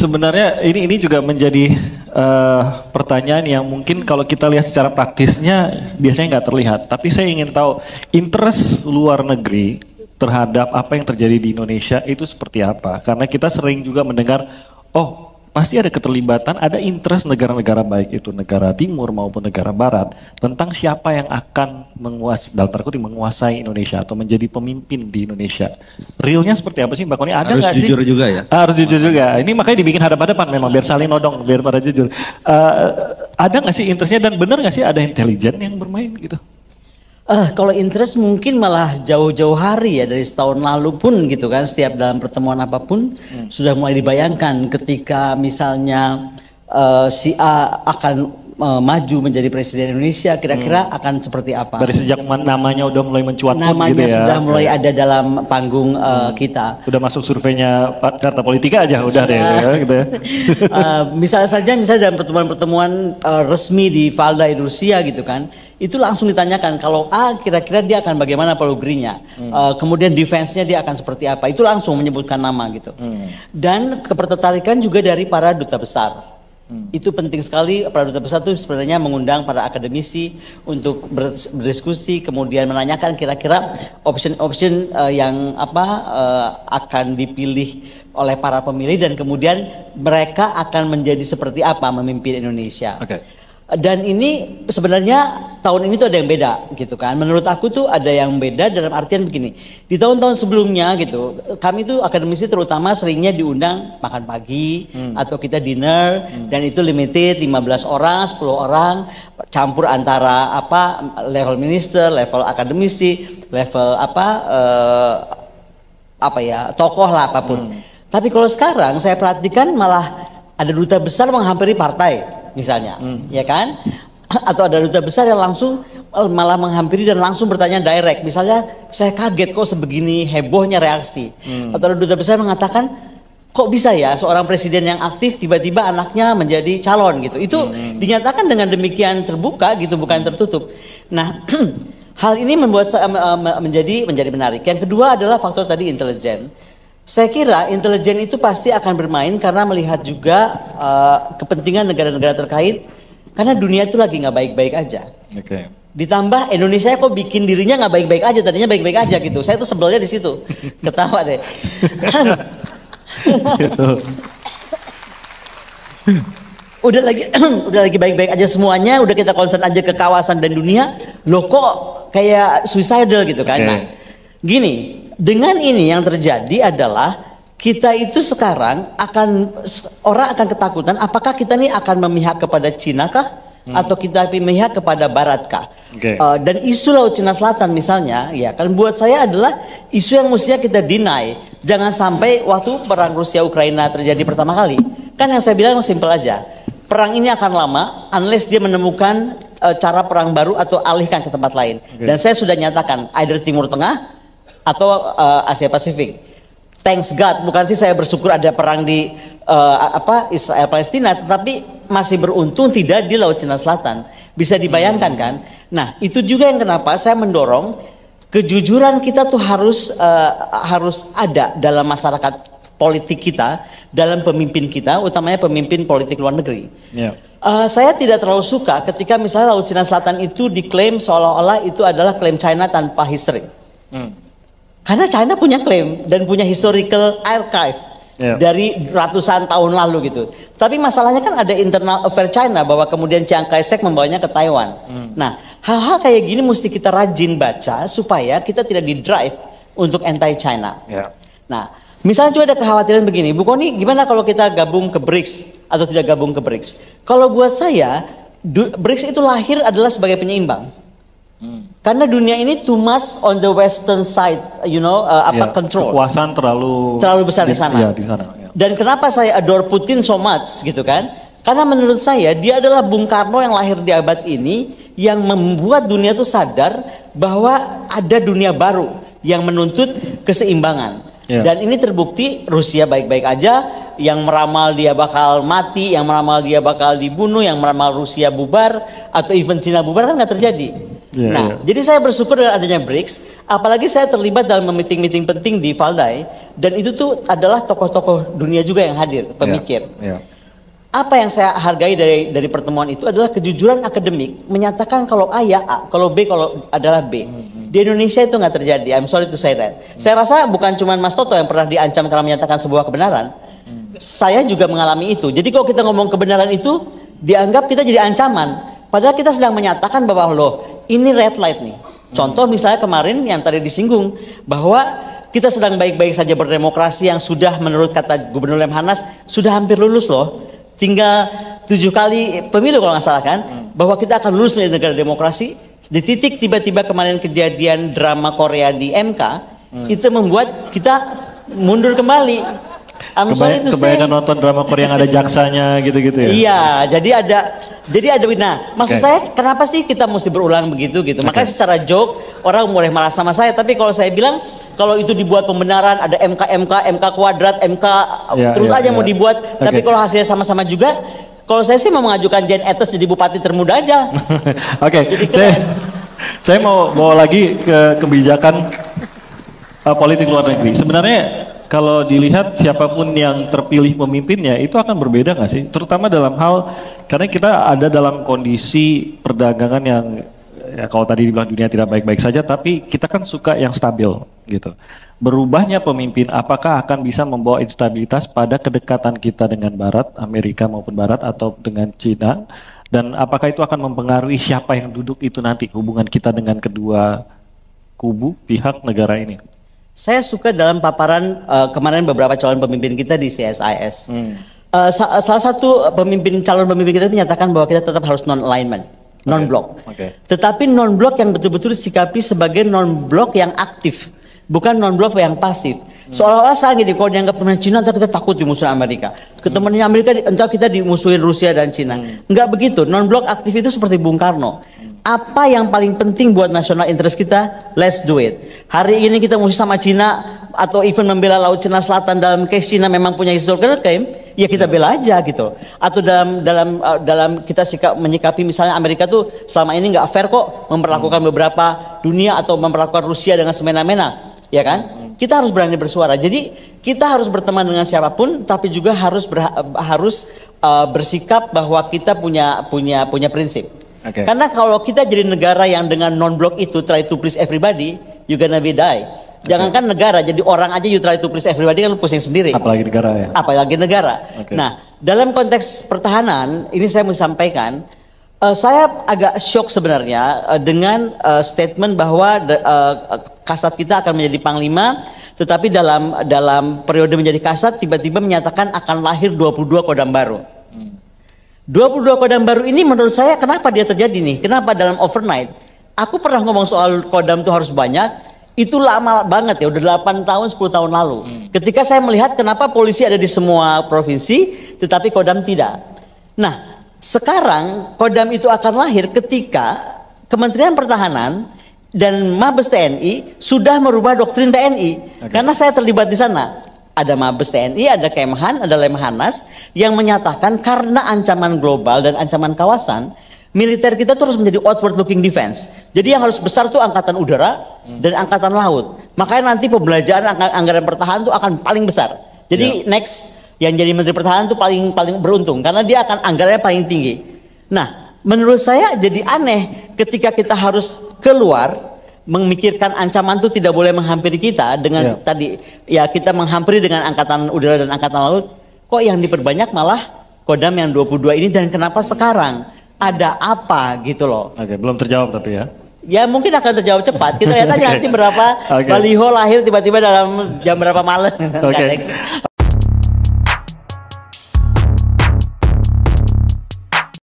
Sebenarnya ini juga menjadi pertanyaan yang mungkin kalau kita lihat secara praktisnya biasanya nggak terlihat. Tapi saya ingin tahu interest luar negeri terhadap apa yang terjadi di Indonesia itu seperti apa? Karena kita sering juga mendengar, oh pasti ada keterlibatan, ada interest negara-negara baik itu negara timur maupun negara barat tentang siapa yang akan menguasai, dalam tanda kutip menguasai Indonesia atau menjadi pemimpin di Indonesia. Realnya seperti apa sih Mbak Koni? Ada nggak sih? Harus jujur juga ya. Harus jujur juga. Ini makanya dibikin hadap-hadapan memang biar saling nodong, biar pada jujur. Ada nggak sih interestnya dan benar nggak sih ada intelijen yang bermain gitu? Kalau interest mungkin malah jauh-jauh hari ya, dari setahun lalu pun gitu kan, setiap dalam pertemuan apapun sudah mulai dibayangkan ketika misalnya si A akan maju menjadi presiden Indonesia, kira-kira akan seperti apa. Dari sejak namanya udah mulai mencuat namanya gitu ya. Sudah mulai ada dalam panggung kita. Udah masuk surveinya Carta Politika aja udah deh gitu ya. Misalnya dalam pertemuan-pertemuan resmi di Valda di Rusia gitu kan, itu langsung ditanyakan kalau A kira-kira dia akan bagaimana polugrinya, kemudian defense-nya dia akan seperti apa, itu langsung menyebutkan nama gitu. Dan ketertarikan juga dari para duta besar. Itu penting sekali, para duta besar itu sebenarnya mengundang para akademisi untuk berdiskusi, kemudian menanyakan kira-kira option-option yang akan dipilih oleh para pemilih dan kemudian mereka akan menjadi seperti apa memimpin Indonesia. Dan ini sebenarnya tahun ini tuh ada yang beda gitu kan. Menurut aku tuh ada yang beda dalam artian begini. Di tahun-tahun sebelumnya gitu, kami tuh akademisi terutama seringnya diundang makan pagi atau kita dinner dan itu limited 15 orang, 10 orang, campur antara level minister, level akademisi, level tokoh lah apapun. Tapi kalau sekarang saya perhatikan malah ada duta besar menghampiri partai. Misalnya, ya kan? Atau ada duta besar yang langsung malah menghampiri dan langsung bertanya direct. Misalnya, saya kaget kok sebegini hebohnya reaksi. Atau ada duta besar mengatakan, kok bisa ya seorang presiden yang aktif tiba-tiba anaknya menjadi calon gitu. Itu dinyatakan dengan demikian terbuka gitu, bukan tertutup. Nah, hal ini membuat menjadi menarik. Yang kedua adalah faktor tadi intelijen. Saya kira intelijen itu pasti akan bermain karena melihat juga kepentingan negara-negara terkait, karena dunia itu lagi nggak baik-baik aja. Ditambah Indonesia kok bikin dirinya nggak baik-baik aja, tadinya baik-baik aja gitu. Saya tuh sebelnya di situ, ketawa deh. udah lagi baik-baik aja semuanya, udah kita concern aja ke kawasan dan dunia, loh kok kayak suicidal gitu kan? Nah, gini. Dengan ini yang terjadi adalah kita itu sekarang orang akan ketakutan apakah kita ini akan memihak kepada Cina kah atau kita memihak kepada Barat kah? Dan isu Laut Cina Selatan misalnya, ya kan buat saya adalah isu yang mestinya kita deny. Jangan sampai waktu perang Rusia Ukraina terjadi pertama kali, kan yang saya bilang simpel aja. Perang ini akan lama unless dia menemukan cara perang baru atau alihkan ke tempat lain. Dan saya sudah nyatakan either Timur Tengah atau Asia Pasifik. Thanks God, bukan sih saya bersyukur ada perang di Israel Palestina, tetapi masih beruntung tidak di Laut Cina Selatan. Bisa dibayangkan kan? Nah, itu juga yang kenapa saya mendorong kejujuran kita tuh harus ada dalam masyarakat politik kita, dalam pemimpin kita, utamanya pemimpin politik luar negeri. Saya tidak terlalu suka ketika misalnya Laut Cina Selatan itu diklaim seolah-olah itu adalah klaim China tanpa history. Karena China punya klaim dan punya historical archive dari ratusan tahun lalu gitu. Tapi masalahnya kan ada internal affair China bahwa kemudian Chiang Kai-shek membawanya ke Taiwan. Nah, hal-hal kayak gini mesti kita rajin baca supaya kita tidak di-drive untuk anti-China. Nah, misalnya juga ada kekhawatiran begini, Bu Koni gimana kalau kita gabung ke BRICS atau tidak gabung ke BRICS? Kalau buat saya, BRICS itu lahir adalah sebagai penyeimbang. Karena dunia ini too much on the western side, control. Kekuasaan terlalu besar di sana. Dan kenapa saya adore Putin so much gitu kan? Karena menurut saya dia adalah Bung Karno yang lahir di abad ini yang membuat dunia itu sadar bahwa ada dunia baru yang menuntut keseimbangan. Dan ini terbukti Rusia baik-baik aja, yang meramal dia bakal mati, yang meramal dia bakal dibunuh, yang meramal Rusia bubar atau even Cina bubar kan nggak terjadi. Jadi saya bersyukur dengan adanya BRICS, apalagi saya terlibat dalam meeting-meeting penting di Valdai, dan itu tuh adalah tokoh-tokoh dunia juga yang hadir, pemikir. Apa yang saya hargai dari pertemuan itu adalah kejujuran akademik, menyatakan kalau A ya A, kalau B kalau adalah B. Di Indonesia itu nggak terjadi. I'm sorry to say that. Saya rasa bukan cuma Mas Toto yang pernah diancam karena menyatakan sebuah kebenaran. Saya juga mengalami itu. Jadi kalau kita ngomong kebenaran itu, dianggap kita jadi ancaman. Padahal kita sedang menyatakan bahwa loh, ini red light nih. Contoh misalnya kemarin yang tadi disinggung, bahwa kita sedang baik-baik saja berdemokrasi yang sudah menurut kata Gubernur Lemhanas, sudah hampir lulus loh. Tinggal 7 kali pemilu kalau nggak salah kan. Bahwa kita akan lulus menjadi negara demokrasi. Di titik tiba-tiba kemarin kejadian drama Korea di MK, itu membuat kita mundur kembali. Kebanyakan nonton drama Korea yang ada jaksanya gitu-gitu ya. Iya, jadi ada nah, maksud saya kenapa sih kita mesti berulang begitu gitu. Makanya secara joke orang boleh marah sama saya, tapi kalau saya bilang kalau itu dibuat pembenaran ada MK kuadrat, MK terus aja mau dibuat, tapi kalau hasilnya sama-sama juga, kalau saya sih mau mengajukan Jen Etes jadi bupati termuda aja. Saya mau bawa lagi ke kebijakan politik luar negeri. Sebenarnya kalau dilihat siapapun yang terpilih memimpinnya itu akan berbeda nggak sih? Terutama dalam hal karena kita ada dalam kondisi perdagangan yang ya kalau tadi dibilang dunia tidak baik-baik saja, tapi kita kan suka yang stabil gitu. Berubahnya pemimpin apakah akan bisa membawa instabilitas pada kedekatan kita dengan Barat, Amerika maupun Barat atau dengan Cina, dan apakah itu akan mempengaruhi siapa yang duduk itu nanti hubungan kita dengan kedua kubu pihak negara ini? Saya suka dalam paparan kemarin beberapa calon pemimpin kita di CSIS. Salah satu calon pemimpin kita menyatakan bahwa kita tetap harus non-alignment, non-blok. Tetapi non-blok yang betul-betul disikapi sebagai non-blok yang aktif, bukan non-blok yang pasif. Seolah-olah saat ini kalau dianggap teman Cina, entah kita takut dimusuhin Amerika. Temannya Amerika, entah kita dimusuhin Rusia dan Cina. Enggak begitu. Non-blok aktif itu seperti Bung Karno. Apa yang paling penting buat national interest kita? Let's do it. Hari ini kita musuh sama Cina atau even membela Laut Cina Selatan dalam case Cina memang punya historical claim, ya kita bela aja gitu. Atau dalam kita menyikapi misalnya Amerika tuh selama ini nggak fair kok memperlakukan beberapa dunia atau memperlakukan Rusia dengan semena-mena, ya kan? Kita harus berani bersuara. Jadi kita harus berteman dengan siapapun, tapi juga harus bersikap bahwa kita punya prinsip. Karena kalau kita jadi negara yang dengan non-block itu try to please everybody, you gonna be die. Jangankan negara, jadi orang aja you try to please everybody kan pusing sendiri. Apalagi negara ya. Apalagi negara. Nah, dalam konteks pertahanan ini saya mau sampaikan, saya agak shock sebenarnya dengan statement bahwa Kasat kita akan menjadi panglima, tetapi dalam periode menjadi Kasat tiba-tiba menyatakan akan lahir 22 Kodam baru. 22 Kodam baru ini menurut saya kenapa dia terjadi nih? Kenapa dalam overnight? Aku pernah ngomong soal Kodam itu harus banyak. Itu lama banget ya, udah 8 tahun, 10 tahun lalu. Ketika saya melihat kenapa polisi ada di semua provinsi, tetapi Kodam tidak. Nah, sekarang Kodam itu akan lahir ketika Kementerian Pertahanan dan Mabes TNI sudah merubah doktrin TNI. Karena saya terlibat di sana. Ada Mabes TNI, ada Kemhan, ada Lemhanas yang menyatakan karena ancaman global dan ancaman kawasan, militer kita terus menjadi outward looking defense. Jadi yang harus besar tuh angkatan udara dan angkatan laut. Makanya nanti pembelanjaan anggaran pertahanan itu akan paling besar. Jadi next yang jadi Menteri Pertahanan itu paling beruntung karena dia akan anggarannya paling tinggi. Nah, menurut saya jadi aneh ketika kita harus keluar memikirkan ancaman itu tidak boleh menghampiri kita dengan tadi ya kita menghampiri dengan angkatan udara dan angkatan laut, kok yang diperbanyak malah Kodam yang 22 ini, dan kenapa sekarang ada apa gitu loh. Belum terjawab tapi ya. Ya mungkin akan terjawab cepat. Kita lihat aja nanti berapa baliho lahir tiba-tiba dalam jam berapa malam.